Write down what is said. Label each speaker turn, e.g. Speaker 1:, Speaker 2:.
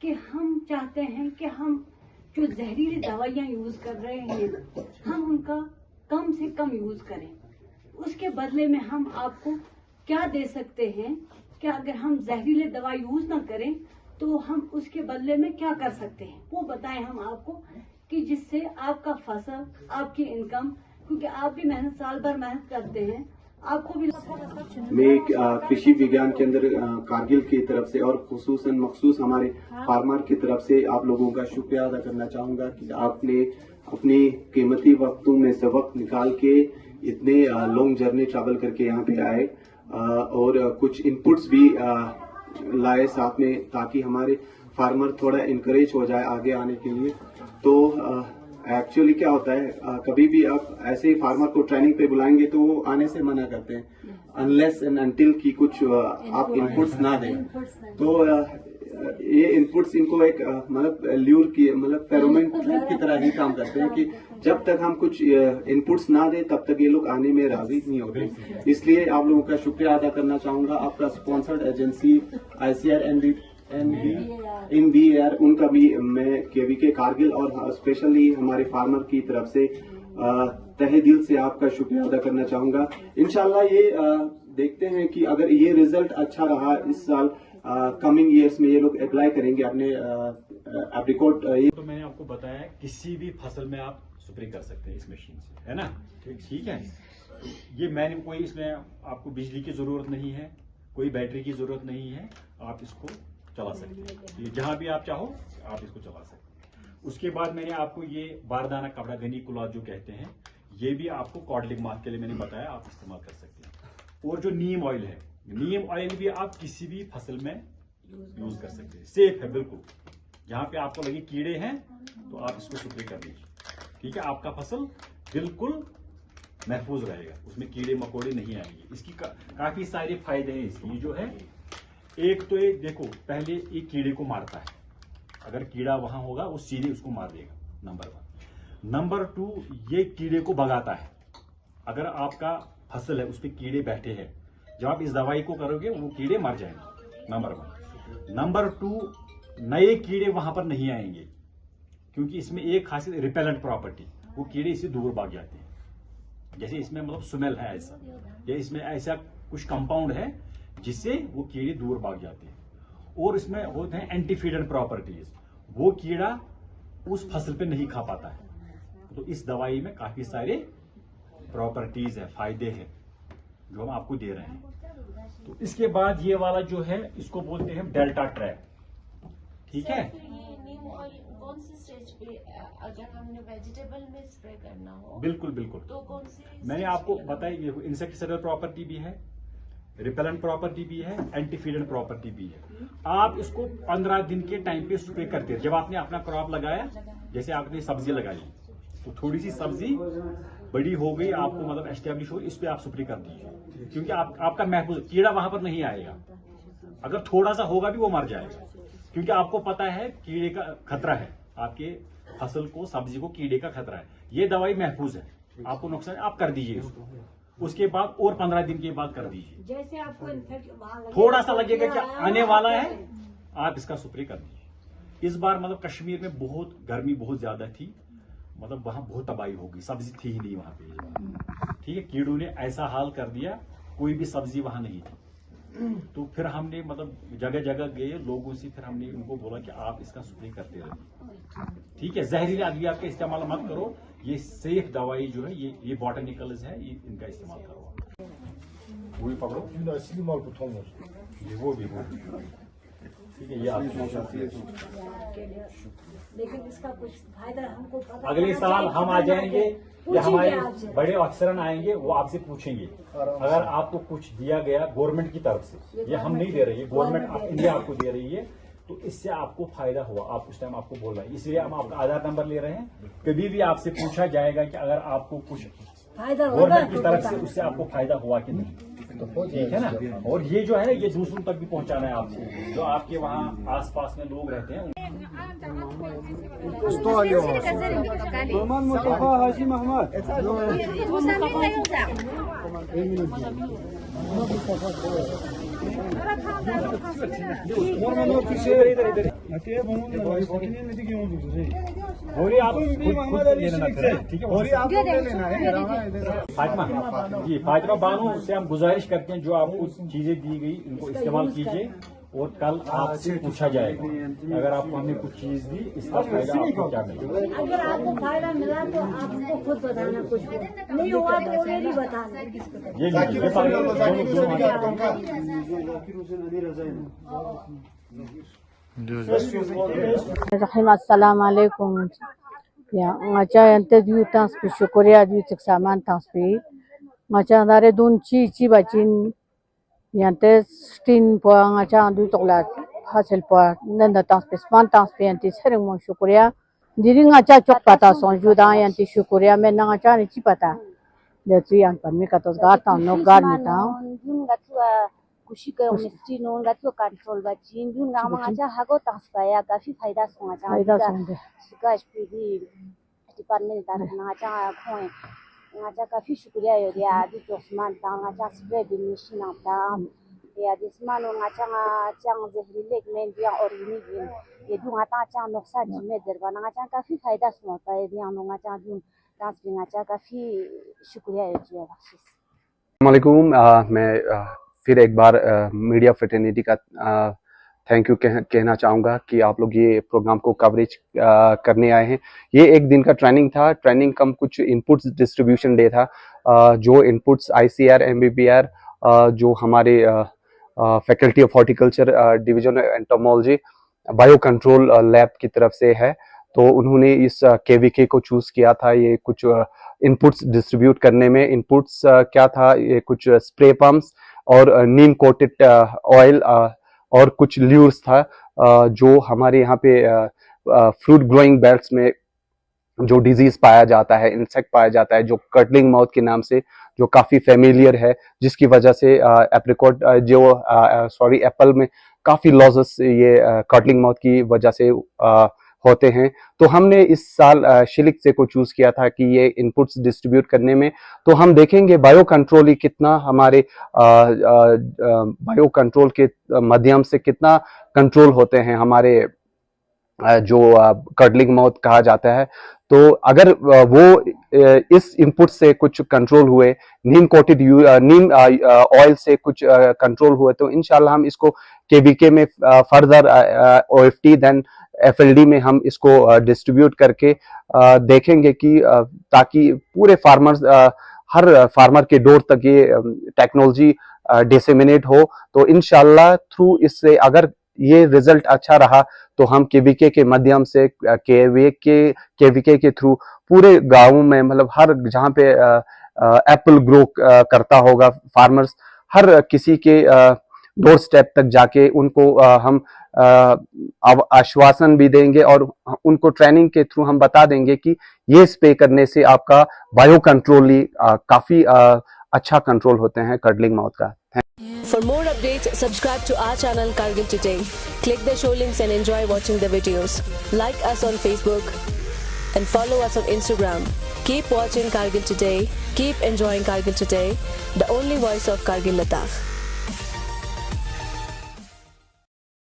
Speaker 1: कि हम चाहते हैं कि हम जो जहरीली दवाइयाँ यूज कर रहे हैं हम उनका कम से कम यूज करें। उसके बदले में हम आपको क्या दे सकते हैं कि अगर हम जहरीली दवा यूज ना करें तो हम उसके बदले में क्या कर सकते हैं, वो बताएं हम आपको, कि जिससे आपका फसल, आपकी इनकम, क्योंकि आप भी मेहनत, साल भर मेहनत करते हैं, आपको भी।
Speaker 2: मैं कृषि विज्ञान केंद्र कारगिल की तरफ से और खुसूसन मखसूस हमारे फार्मर की तरफ से आप लोगों का शुक्रिया अदा करना चाहूंगा कि आपने अपने कीमती वक्तों में से वक्त निकाल के इतने लॉन्ग जर्नी ट्रैवल करके यहाँ पे आए और कुछ इनपुट्स भी लाए साथ में, ताकि हमारे फार्मर थोड़ा इनकरेज हो जाए आगे आने के लिए। तो एक्चुअली क्या होता है, कभी भी आप ऐसे ही फार्मर को ट्रेनिंग पे बुलाएंगे तो वो आने से मना करते हैं अनलेस एंड अनटिल की कुछ आप इनपुट्स ना दें। तो ये इनपुट्स इनको एक मतलब ल्यूर की, मतलब फेरोमोन ट्रैप की तरह ही काम करते हैं कि जब तक हम कुछ इनपुट्स ना दें तब तक ये लोग आने में राजी नहीं होते। इसलिए आप लोगों का शुक्रिया अदा करना चाहूंगा। आपका स्पॉन्सर्ड एजेंसी ICR इन BAR, उनका भी मैं KVK कारगिल और स्पेशली हमारे फार्मर की तरफ से तहे दिल से आपका शुक्रिया अदा करना चाहूंगा। इंशाल्लाह ये देखते हैं कि अगर ये रिजल्ट अच्छा रहा इस साल, कमिंग ईयर्स में ये लोग अप्लाई करेंगे अपने एप्रिकॉट।
Speaker 3: तो मैंने आपको बताया किसी भी फसल में आप स्प्रे कर सकते हैं इस मशीन से, है ना? ठीक है। ये मैंने कोई इसमें आपको बिजली की जरूरत नहीं है, कोई बैटरी की जरूरत नहीं है, आप इसको चला सकते हैं। ये जहां भी आप चाहो आप इसको चला सकते हैं। उसके बाद मैंने आपको ये बारदाना कपड़ा, गनी क्लॉथ जो कहते हैं, ये भी आपको कॉडलिंग मार्क के लिए मैंने बताया, आप इस्तेमाल कर सकते हैं। और जो नीम ऑयल है, नीम ऑयल भी आप किसी भी फसल में यूज कर सकते हैं, सेफ है बिल्कुल। जहां पे आपको लगे कीड़े हैं तो आप इसको स्प्रे कर दीजिए, ठीक है? आपका फसल बिल्कुल महफूज रहेगा, उसमें कीड़े मकोड़े नहीं आएंगे। इसकी काफी सारे फायदे हैं इसके। ये जो है, एक तो ये देखो, पहले ये कीड़े को मारता है, अगर कीड़ा वहां होगा वो सीधे उसको मार देगा, नंबर 1। नंबर 2, ये कीड़े को भगाता है। अगर आपका फसल है उस पर कीड़े बैठे हैं, जब आप इस दवाई को करोगे वो कीड़े मर जाएंगे, नंबर 1। नंबर 2, नए कीड़े वहां पर नहीं आएंगे, क्योंकि इसमें एक खासियत रिपेलेंट प्रॉपर्टी, वो कीड़े इससे दूर भाग जाते हैं। जैसे इसमें मतलब स्मेल है ऐसा, या इसमें ऐसा कुछ कंपाउंड है जिससे वो कीड़े दूर भाग जाते हैं। और इसमें होते हैं एंटीफीडर प्रॉपर्टीज, वो कीड़ा उस फसल पे नहीं खा पाता है। तो इस दवाई में काफी सारे प्रॉपर्टीज है, फायदे हैं जो हम आपको दे रहे हैं। तो इसके बाद ये वाला जो है, इसको बोलते हैं डेल्टा ट्रैप, ठीक है?
Speaker 4: कौन सी स्टेज पे, अगर हमने वेजिटेबल में स्प्रे करना हो?
Speaker 3: बिल्कुल बिल्कुल।
Speaker 4: तो कौन सी?
Speaker 3: मैंने आपको बताया, इंसेक्टिसाइडल प्रॉपर्टी भी है, रिपेलेंट प्रॉपर्टी भी है, एंटीफीडर प्रॉपर्टी भी है। आप इसको 15 दिन के टाइम पे स्प्रे करते हैं। जब आपने अपना क्रॉप लगाया, जैसे आपने सब्जी लगाई, तो थोड़ी सी सब्जी बड़ी हो गई, आपको मतलब एस्टेब्लिश हो, इस पे आप स्प्रे कर दीजिए, क्योंकि आपका महफूज, कीड़ा वहां पर नहीं आएगा। अगर थोड़ा सा होगा भी वो मर जाएगा, क्योंकि आपको पता है कीड़े का खतरा है, आपके फसल को, सब्जी को कीड़े का खतरा है। ये दवाई महफूज है, आपको नुकसान, आप कर दीजिए इसको। उसके बाद और 15 दिन के बाद कर दीजिए।
Speaker 1: जैसे आपको इन्फेक्शन
Speaker 3: थोड़ा सा लगेगा कि आने वाला है, आप इसका स्प्रे कर दीजिए। इस बार मतलब कश्मीर में बहुत गर्मी बहुत ज्यादा थी, मतलब वहां बहुत तबाही हो गई, सब्जी थी ही नहीं वहां पे, ठीक है? कीड़ों ने ऐसा हाल कर दिया, कोई भी सब्जी वहां नहीं थी। तो फिर हमने मतलब जगह जगह गए लोगों से, फिर हमने उनको बोला कि आप इसका स्प्रे करते रहिए, ठीक है? जहरीली अद्वियात का इस्तेमाल मत करो, ये सेफ दवाई जो है, ये बॉटनिकल्स है, ये इनका इस्तेमाल करो। वो भी पकड़ो, ये वो भी, ठीक है? ये
Speaker 1: लेकिन इसका कुछ फायदा हमको पता,
Speaker 3: अगले साल हम आ जाएंगे या हमारे बड़े अफसरन आएंगे, वो आपसे पूछेंगे। अगर आपको कुछ दिया गया गवर्नमेंट की तरफ से, ये हम नहीं दे रही है, गवर्नमेंट ऑफ इंडिया आपको दे रही है, तो इससे आपको फायदा हुआ, आप उस टाइम आपको बोल रहे हैं, इसलिए हम आपका आधार नंबर ले रहे हैं। कभी भी आपसे पूछा जाएगा कि अगर आपको कुछ
Speaker 1: फायदा
Speaker 3: गवर्नमेंट की तरफ से उससे आपको फायदा हुआ कि नहीं, ठीक है ना? और ये जो है, ये दूसरों तक भी पहुंचाना है आपको, जो आपके वहाँ आसपास में लोग रहते हैं।
Speaker 5: Norman Mustafa Haji Mahmud. Norman Mustafa.
Speaker 3: होरी आप खुद लेना फिर, ठीक है? होरी आप लोग ले लेना है। फातिमा जी, फातिमा बानो से हम गुजारिश करते हैं जो आपको चीजें दी गई उनको इस्तेमाल कीजिए और कल आपसे पूछा जाएगा अगर आपको हमने कुछ चीज दी इसका फायदा आपको क्या मिला।
Speaker 1: अगर आपको फायदा मिला तो आपको खुद बताना, कुछ नहीं हुआ तो ऑलरेडी बताना।
Speaker 3: ये
Speaker 6: Rahim assalamualaikum. Ya, ngaca ente diu transpi syukuria diu seksaman transpi. Ngaca dare dun ci bacin yante stin po ngaca diu toklat hasil po nanda transpi span transpi ente sering mon syukuria. Diri ngaca cok pata son juda yante syukuria men ngaca ni ci pata. Detu yang permi katos garta no gar nita.
Speaker 7: खुशी का mystery known गातो control बचिन जुन gamma आजा हागो तास्पाया काफी फायदा सोंगा
Speaker 6: फायदा सोंगे
Speaker 7: सुका speedy department तार नाचा खोए नाचा काफी शुक्रिया योरिया दि जोस्मान ता नाचा स्प्रे बिमिशन आता या दिसमान नाचा चांग जहरी लेक में दिया ऑर्गेनिक ये दु आता चांग नक्शा जिमे दरबा नाचा काफी फायदा सोंगा ये दिया नाचा जुन डांस भी नाचा काफी शुक्रिया योरिया बख्शिश।
Speaker 8: अस्सलाम वालेकुम। मैं फिर एक बार मीडिया फ्रेटर्निटी का थैंक यू कहना चाहूँगा कि आप लोग ये प्रोग्राम को कवरेज करने आए हैं। ये एक दिन का ट्रेनिंग था, ट्रेनिंग कम कुछ इनपुट्स डिस्ट्रीब्यूशन डे था। जो इनपुट्स ICR MBBR जो हमारे faculty of horticulture division entomology bio control lab की तरफ से है, तो उन्होंने इस KVK को चूज़ किया था। ये कुछ इनपुट्स डिस्ट्रीब्यूट करने में इनपुट्स क्या था, ये कुछ स्प्रे पम्प्स और नीम कोटेड ऑयल और कुछ ल्यूर्स था जो हमारे यहाँ पे फ्रूट ग्रोइंग बेल्ट्स में जो डिजीज पाया जाता है, इंसेक्ट पाया जाता है जो कर्टलिंग माउथ के नाम से जो काफ़ी फेमिलियर है, जिसकी वजह से एप्रिकॉट एप्पल में काफ़ी लॉसेस ये कर्टलिंग माउथ की वजह से होते हैं। तो हमने इस साल शिलिक से को चूज किया था कि ये इनपुट्स डिस्ट्रीब्यूट करने में, तो हम देखेंगे बायो कंट्रोल ही कितना हमारे बायो कंट्रोल के माध्यम से कितना कंट्रोल होते हैं हमारे जो कर्टलिंग माउथ कहा जाता है। तो अगर वो इस इनपुट से कुछ कंट्रोल हुए, नीम कोटेड नीम ऑयल से कुछ कंट्रोल हुए, तो इंशाल्लाह हम इसको KVK में फर्दर OFT देन FLD में हम इसको डिस्ट्रीब्यूट करके देखेंगे कि ताकि पूरे फार्मर्स हर फार्मर के डोर तक ये टेक्नोलॉजी डिसेमिनेट हो। तो इंशाल्लाह थ्रू इससे अगर ये रिजल्ट अच्छा रहा तो हम KVK के माध्यम से KVK के थ्रू पूरे गाँव में, मतलब हर जहाँ पे एप्पल ग्रो करता होगा फार्मर्स, हर किसी के डोर स्टेप तक जाके उनको हम आश्वासन भी देंगे और उनको ट्रेनिंग के थ्रू हम बता देंगे कि ये स्प्रे करने से आपका बायो कंट्रोल ही काफी अच्छा कंट्रोल होते हैं कर्टलिंग माउथ का।
Speaker 9: For more updates, subscribe to our channel Kargil Today. Click the show links and enjoy watching the videos. Like us on Facebook and follow us on Instagram. Keep watching Kargil Today. Keep enjoying Kargil Today, the only voice of Kargil Ladakh.